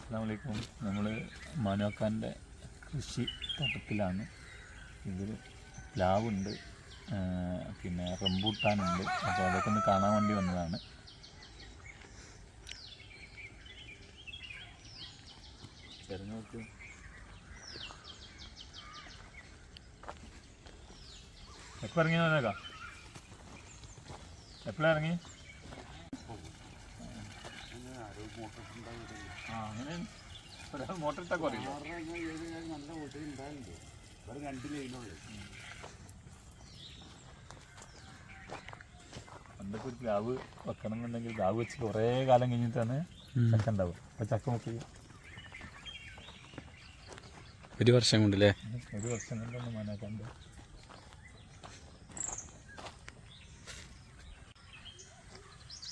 അസ്സലാമു അലൈക്കും. നമ്മൾ മാനോക്കാൻ്റെ കൃഷി തോട്ടത്തിലാണ്. ഇതിൽ പ്ലാവുണ്ട്, പിന്നെ റംബൂട്ടാനുണ്ട്. അപ്പോൾ അതൊക്കെ ഒന്ന് കാണാൻ വേണ്ടി വന്നതാണ്. ചെറുങ്ങോട്ട് എപ്പോൾ ഇറങ്ങി നോക്കാം? എപ്പോഴാണ് ഇറങ്ങി? അങ്ങനെ മോട്ടർ ഇട്ടാൽ കുറയില്ല. നല്ല വോട്ട് ഉണ്ടാകുന്നുണ്ട്. ഒരു 2 ലൈനുള്ളൂ. പണ്ടൊക്കെ ഒരു പ്ലാവ് വെക്കണം എന്നുണ്ടെങ്കിൽ പ്ലാവ് വെച്ച് കുറേ കാലം കഴിഞ്ഞിട്ടാണ് ചക്ക ഉണ്ടാവുക. അപ്പോൾ ചക്ക നോക്കി 1 വർഷം കൊണ്ടല്ലേ? 1 വർഷം കൊണ്ടൊന്നും മാനാക്കാണ്ട്.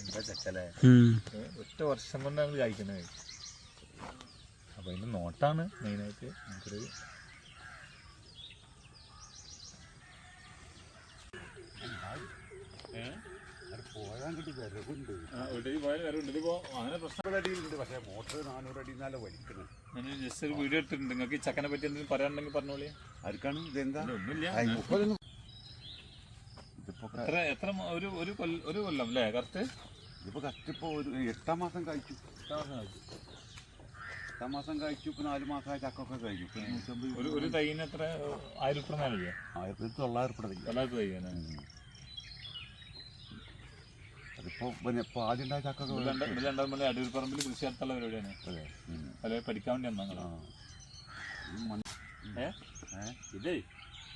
എന്താ ചക്കല്ലേ, 1 വർഷം കൊണ്ടാണ് കഴിക്കുന്നത്. അപ്പോൾ അതിൻ്റെ നോട്ടാണ് മെയിനായിട്ട്. നമുക്കൊരു പോയാൽ കിട്ടി വിറകുണ്ട്. വീട്ടിൽ പോയാൽ വരവുണ്ട്. ഇതിപ്പോൾ അങ്ങനെ പ്രശ്നം അടിയിലുണ്ട്. പക്ഷേ മോട്ടർ 400 അടി എന്നാലും വലിക്കുന്നത്. ഞാൻ ജസ്റ്റ് ഒരു വീഡിയോ ഇട്ടിട്ടുണ്ട്. നിങ്ങൾക്ക് ഈ ചക്കനെ പറ്റി എന്തെങ്കിലും പറയാനുണ്ടെങ്കിൽ പറഞ്ഞോളി. ആർക്കാണ് ഇതെന്താ? ഒന്നുമില്ല. 30 എത്ര ഒരു കൊല്ലം അല്ലേ കറക്റ്റ്? ഇതിപ്പോൾ കറക്റ്റ് ഇപ്പോൾ ഒരു 8-ാം മാസം കഴിച്ചു. 8-ാം മാസം കഴിച്ചു. ഇപ്പോൾ 4 മാസമായ ചക്കൊക്കെ കഴിച്ചു. ഒരു തൈന് എത്ര? 1000 ഉറുപ്പിക മേലെ? 1900 ഉറുപ്പിക. 900 തൈയാണ്. അതിപ്പോൾ ഇപ്പോൾ ആദ്യം ഉണ്ടായ ചക്കൊക്കെ രണ്ടാമത് അടൂർപ്പറമ്പിൽ കൃഷി നടത്തുള്ള പരിപാടിയാണ്. പല പഠിക്കാൻ വേണ്ടി വന്നാ ഇതേ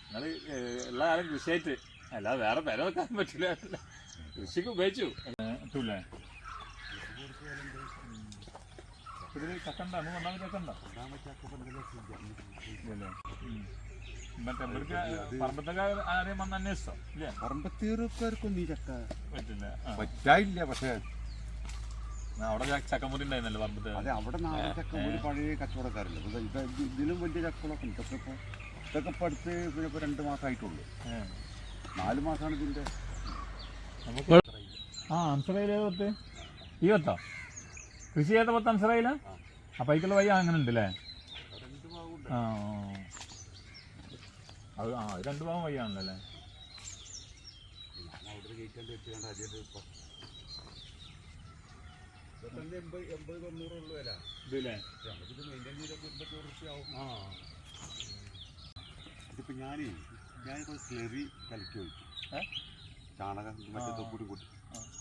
നിങ്ങൾ എല്ലാ കാലം കൃഷിയായിട്ട് അല്ലാതെ വേറെ പെര വെക്കാൻ പറ്റില്ല. കൃഷിക്ക് ഉപയോഗിച്ചു കിട്ടൂലേ? ഇതിൽ ചക്കണ്ട? 3 ചക്കണ്ട? മറ്റേ പറമ്പത്തൊക്കെ ആരെയും വന്ന് അന്വേഷിച്ചോ? ഇല്ല, പറമ്പത്തേർക്കാർക്കും ഈ ചക്ക പറ്റില്ല. പറ്റായില്ല. പക്ഷേ അവിടെ ചക്കമുറി ഉണ്ടായിരുന്നല്ലോ പറമ്പത്ത്. അതെ, അവിടെ 4 ചക്ക ഒരു പഴയ കച്ചവടക്കാരില്ല. ഇതിലും വലിയ ചക്കകളൊക്കെ ഉണ്ട്. ഇതൊക്കെ ഇപ്പോൾ അടുത്ത് ഇപ്പോൾ 2 മാസമായിട്ടുള്ളൂ. 4 മാസമാണ് ഇതിൻ്റെ. അൻസറയിലെ പത്ത് ഈ പത്തോ കൃഷി ചെയ്യാത്ത 10 അൻസറയില. അപ്പം അതിക്കുള്ള വഴി അങ്ങനെ ഉണ്ട് അല്ലേ? അത് 2 ഭാഗം വഴിയാണല്ലോ അല്ലേ? ഇതിപ്പോൾ ഞാനിപ്പോൾ സ്ലെറി കലക്കി ഒഴിച്ചു. ചാണകം മറ്റേ തൊക്കൂടി കൂട്ടി.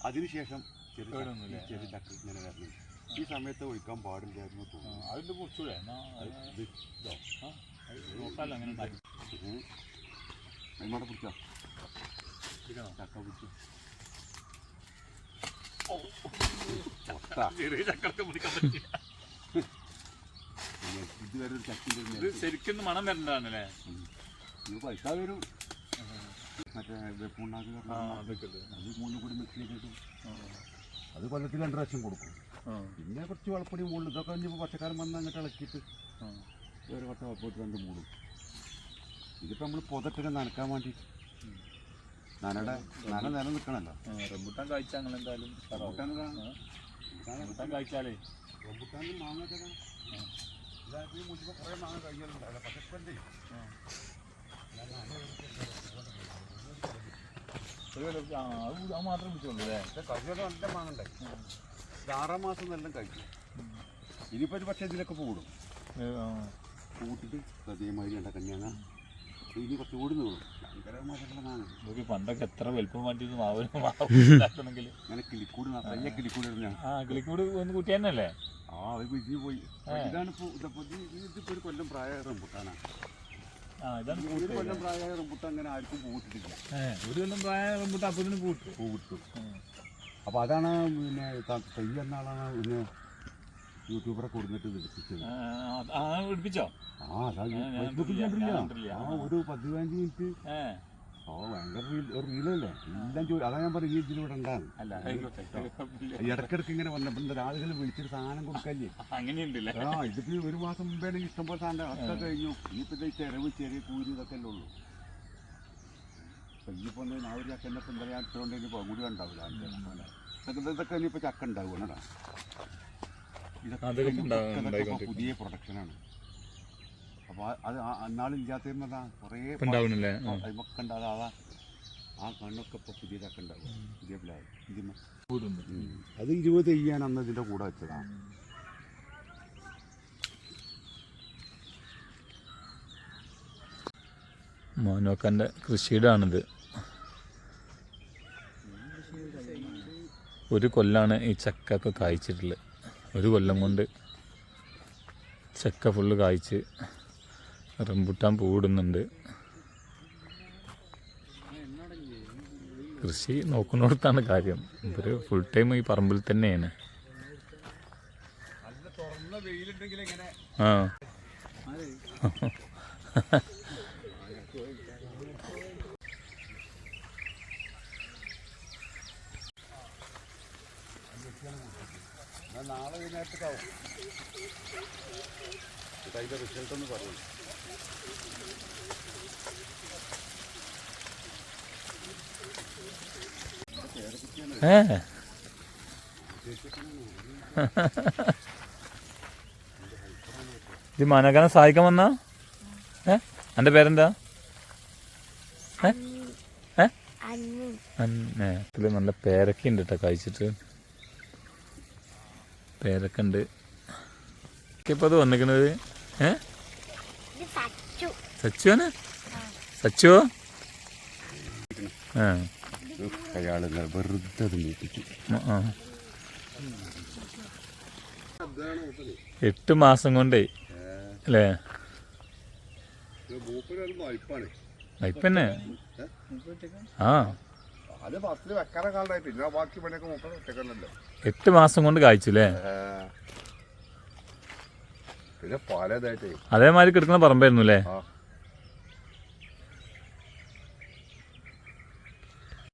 അതിനുശേഷം ചെറിയ ചക്ക ഇങ്ങനെ വരണം. ഈ സമയത്ത് ഒഴിക്കാൻ പാടില്ലായിരുന്നു തോന്നുന്നു. അതിൻ്റെ കുറച്ചുകൂടെ നോക്കാമല്ലോ. അങ്ങനെ കൈമാട പിടിച്ചോ, ചക്ക പിടിച്ചു. ഇതുവരെ ഒരു ചക്കിൻ്റെ ശരിക്കും മണം വരേണ്ടതാണല്ലേ? ഇത് പൈസ വരും. മറ്റേ വെപ്പുണ്ടാക്കി അത് 3 കൂടി മിക്സ് ചെയ്തിട്ട് അത് കൊല്ലത്തിൽ 2 പ്രാവശ്യം കൊടുക്കും. പിന്നെ കുറച്ച് വളപ്പൊടി മുകളിൽ ഇതൊക്കെ കഴിഞ്ഞപ്പോൾ പച്ചക്കാരൻ വന്ന് അങ്ങോട്ട് ഇളക്കിയിട്ട് വേറെ കുറച്ച് വളപ്പൊടി 2 മൂടും. ഇതിപ്പോൾ നമ്മൾ പുതട്ടിനെ നനക്കാൻ വേണ്ടി നന നിൽക്കണമല്ലോ. റംബൂട്ടാൻ കായ്ച്ചാൽ അങ്ങനെ എന്തായാലും റംബൂട്ടാൻ കായ്ച്ചാലേ റംബൂട്ടാനും മാങ്ങ ഇതാക്കി മുൻപ് കുറേ മാങ്ങ കഴിയാറുണ്ടാവില്ല. പക്ഷേ ഇപ്പം എന്ത് അത് മാത്രം പിടിച്ചോളൂ അല്ലേ? കഴിയാതെ നല്ല മാങ്ങ ഉണ്ടായി. 6-ാം മാസം എല്ലാം കഴിക്കും. ഇനിയിപ്പോൾ ഒരു പക്ഷേ ഇതിലൊക്കെ പൂടും. പൂട്ടിട്ട് അതേമാതിരി ഉണ്ട കന്യാങ്ങ ഇനി കുറച്ച് ഓടുന്നു ഭയങ്കരമായിട്ടുള്ള മാങ്ങ. നോക്കി പണ്ടൊക്കെ എത്ര വലുപ്പം വേണ്ടിയിരുന്നു മാവണമെങ്കിൽ. അങ്ങനെ കിളിക്കൂട് വലിയ കിളിക്കൂട് ഇരുന്ന കിളിക്കൂട് ഒന്ന് കുട്ടി തന്നെയല്ലേ? അത് പിരിഞ്ഞു പോയി. ഇതാണിപ്പോൾ ഇതിപ്പോൾ ഒരു കൊല്ലം പ്രായമായ റംബൂട്ടാനാണ്. ഒരു കൊല്ലം പ്രായമായ റംബൂട്ടാൻ അങ്ങനെ ആർക്കും പൂട്ടിട്ടില്ല. ഒരു കൊല്ലം പ്രായമായ റംബൂട്ടാൻ അപ്പോൾ പൂവിട്ടു. അപ്പോൾ അതാണ് പിന്നെ തൈ എന്നാളാണ് പിന്നെ യൂട്യൂബറെ കൊടുത്തിട്ട് വിളിപ്പിച്ചത്. വിളിപ്പിച്ചോ? ഫേസ്ബുക്കിൽ കണ്ടില്ല. ഒരു 10-15 മിനിറ്റ്. ഭയങ്കര റീലല്ലേ എല്ലാം. അതാ ഞാൻ പറയും ഈ ഇതിലൂടെ ഉണ്ടാകും. ഇടയ്ക്കിടയ്ക്ക് ഇങ്ങനെ വന്നപ്പോൾ ആളുകൾ വിളിച്ചിട്ട് സാധനം കൊടുക്കല്ലേ. അങ്ങനെയുണ്ടല്ലേ? ഇതിപ്പോൾ 1 മാസം മുമ്പേ ഇഷ്ടംപോലെ സാധനം ഒക്കെ കഴിഞ്ഞു. ഇനിയിപ്പോൾ ഈ ചെലവ് ചെറിയ കൂലി ഇതൊക്കെ അല്ലേ ഉള്ളൂ. ഇനിയിപ്പോൾ ആ ഒരു ചക്കൻ്റെ ഇപ്പം എന്താ ഇട്ടുകൊണ്ട് ഇനി കൂടി ഉണ്ടാവില്ല. ഇതൊക്കെ ഇനിയിപ്പോൾ ചക്ക ഉണ്ടാവും കേട്ടോ. അതൊക്കെ ഇതൊക്കെ പുതിയ പ്രൊഡക്ഷനാണ്. അപ്പോൾ അത് അന്നാളില്ലാത്തിരുന്നതാ കുറേ ഉണ്ടാവണല്ലേ. അതിമൊക്കെ ഉണ്ട്. അതാ ആ കണ്ണൊക്കെ ഇപ്പോൾ പുതിയതൊക്കെ ഉണ്ടാവും. പുതിയ പ്ലാവ് ഇതിന് അത് 20 തെയ്യാൻ അന്ന് ഇതിൻ്റെ കൂടെ വെച്ചതാണ്. മോനോക്കൻ്റെ കൃഷിയിടാണിത്. ഒരു കൊല്ലാണ് ഈ ചക്കൊക്കെ കായ്ച്ചിട്ടുള്ളത്. ഒരു കൊല്ലം കൊണ്ട് ചക്ക ഫുള്ള് കായ്ച്ച് റംബുട്ടാൻ പൂവിടുന്നുണ്ട്. കൃഷി നോക്കുന്നിടത്താണ് കാര്യം. ഇവര് ഫുൾ ടൈം ഈ പറമ്പിൽ തന്നെയാണ്. ആ നാളെ നേരത്തേക്കാവും അതിൻ്റെ റിസൾട്ട് ഒന്ന് പറയും. ഇത് മനോക്കാനെ സഹായിക്കാൻ വന്നാ? എൻ്റെ പേരെന്താ? ഇതിൽ നല്ല പേരക്ക ഉണ്ട് കേട്ടോ കഴിച്ചിട്ട്. പേരക്ക ഉണ്ട്. ഇപ്പൊ അത് വന്നിക്കണത് സച്ചുവാണ്. സച്ചുവോ? ആ അയാൾ വെറുതെ നീട്ടിച്ചു. 8 മാസം കൊണ്ടേ അല്ലേ? വൈപ്പന്നെ. ആ 8 മാസം കൊണ്ട് കായ്ച്ചുല്ലേ? പിന്നെ പലതായിട്ടേ അതേമാതിരി കിടക്കുന്ന പറമ്പായിരുന്നു അല്ലേ?